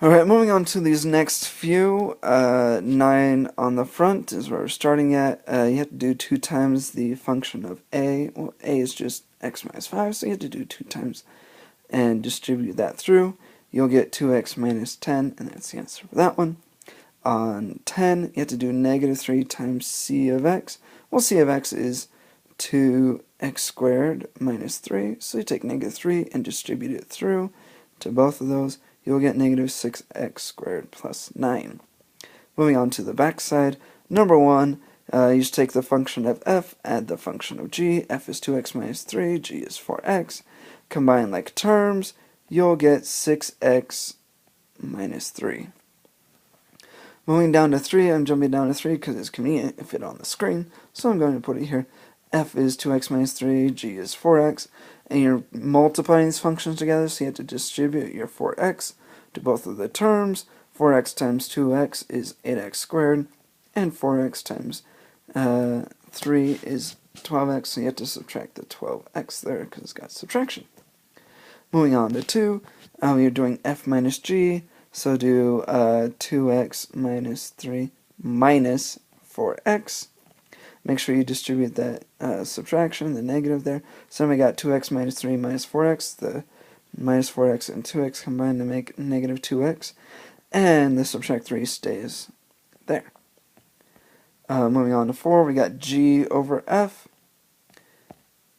Alright, moving on to these next few. 9 on the front is where we're starting at. You have to do 2 times the function of a. Well, a is just x minus 5, so you have to do 2 times and distribute that through. You'll get 2x minus 10, and that's the answer for that one. On 10, you have to do negative 3 times c of x. Well, c of x is 2x squared minus 3, so you take negative 3 and distribute it through to both of those. You'll get negative 6x squared plus 9. Moving on to the back side, number 1, you just take the function of f, add the function of g. F is 2x minus 3, g is 4x. Combine like terms, you'll get 6x minus 3. Moving down to 3, I'm jumping down to 3 because it's convenient to fit on the screen, so I'm going to put it here. F is 2x minus 3, g is 4x, and you're multiplying these functions together, so you have to distribute your 4x to both of the terms. 4x times 2x is 8x squared, and 4x times 3 is 12x, so you have to subtract the 12x there because it's got subtraction. Moving on to 2, you're doing f minus g, so do 2x minus 3 minus 4x. Make sure you distribute that subtraction, the negative there. So then we got 2x minus 3 minus 4x. The minus 4x and 2x combine to make negative 2x. And the subtract 3 stays there. Moving on to 4, we got g over f.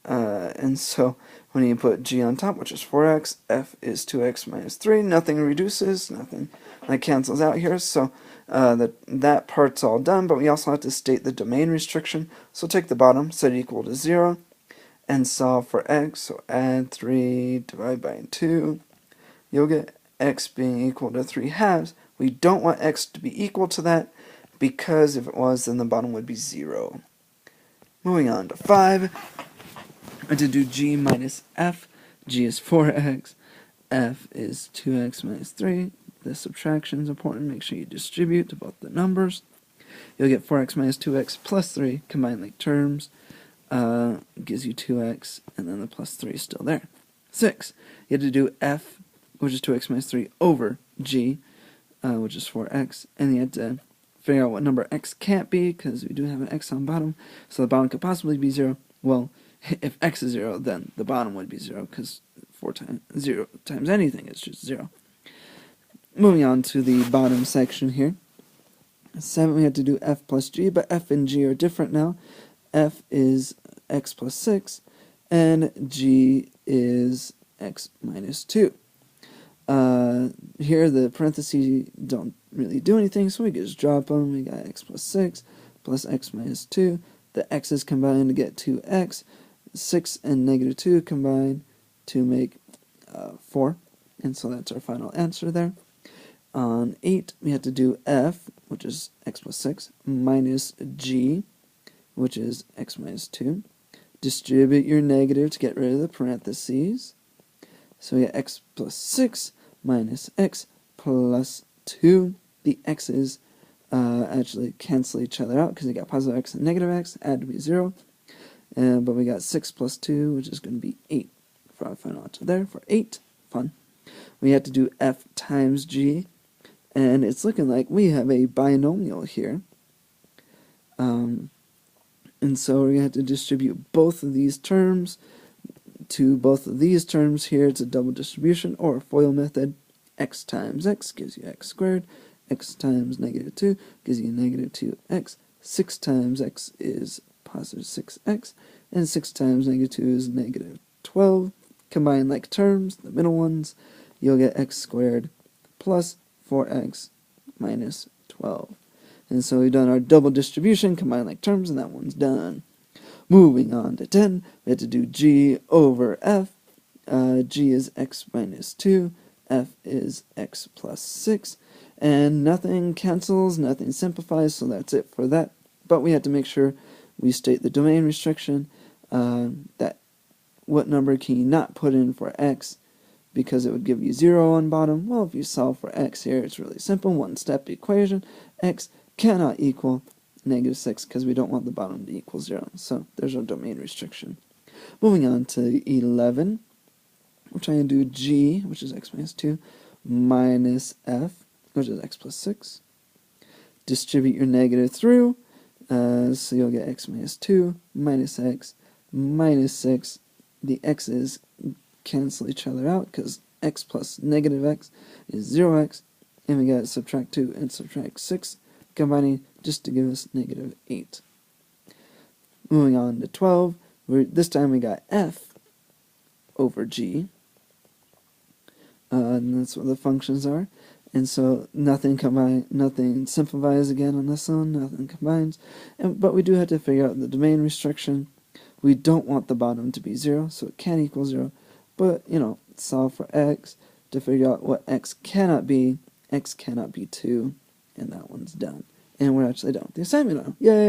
And so when you put g on top, which is 4x, f is 2x minus 3. Nothing reduces, nothing that cancels out here. So that part's all done, but we also have to state the domain restriction. So take the bottom, set it equal to 0, and solve for x. So add 3, divide by 2. You'll get x being equal to 3 halves. We don't want x to be equal to that, because if it was, then the bottom would be 0. Moving on to 5. I have to do g minus f. G is 4x. F is 2x minus 3. The subtraction is important. Make sure you distribute to both the numbers. You'll get 4x minus 2x plus 3. Combine like terms. Gives you 2x, and then the plus 3 is still there. 6. You have to do f, which is 2x minus 3, over g, which is 4x. And you have to figure out what number x can't be, because we do have an x on bottom. So the bottom could possibly be 0. Well, if x is 0, then the bottom would be 0, because 0 times anything is just 0. Moving on to the bottom section here. 7, we had to do f plus g, but f and g are different now. F is x plus 6, and g is x minus 2. Here the parentheses don't really do anything, so we can just drop them. We got x plus 6 plus x minus 2. The x's combine to get 2x. 6 and negative 2 combine to make 4, and so that's our final answer there. On 8, we have to do f, which is x plus 6, minus g, which is x minus 2. Distribute your negative to get rid of the parentheses. So we get x plus 6 minus x plus 2. The x's actually cancel each other out because we got positive x and negative x, add to be 0. But we got 6 plus 2, which is going to be 8 for our final answer there, for 8. Fun. We have to do f times g, and it's looking like we have a binomial here. And so we're going to have to distribute both of these terms to both of these terms here. It's a double distribution, or a FOIL method. X times x gives you x squared. X times negative 2 gives you negative 2x. 6 times x is positive 6x, and 6 times negative 2 is negative 12. Combine like terms, the middle ones, you'll get x squared plus 4x minus 12. And so we've done our double distribution, combine like terms, and that one's done. Moving on to 10, we have to do g over f. G is x minus 2, f is x plus 6, and nothing cancels, nothing simplifies, so that's it for that. But we have to make sure we state the domain restriction, that what number can you not put in for x, because it would give you 0 on bottom. Well, if you solve for x here, it's really simple, one-step equation. X cannot equal negative 6 because we don't want the bottom to equal 0. So there's our domain restriction. Moving on to 11, we're trying to do g, which is x minus 2, minus f, which is x plus 6. Distribute your negative through, so you'll get x minus 2 minus x minus 6. The x's cancel each other out because x plus negative x is 0x, and we got subtract 2 and subtract 6, combining just to give us negative 8. Moving on to 12, this time we got f over g, and that's what the functions are. And so nothing simplifies again on this one, nothing combines. But we do have to figure out the domain restriction. We don't want the bottom to be 0, so it can equal 0. But, solve for x to figure out what x cannot be. X cannot be 2, and that one's done. And we're actually done with the assignment now. Yay!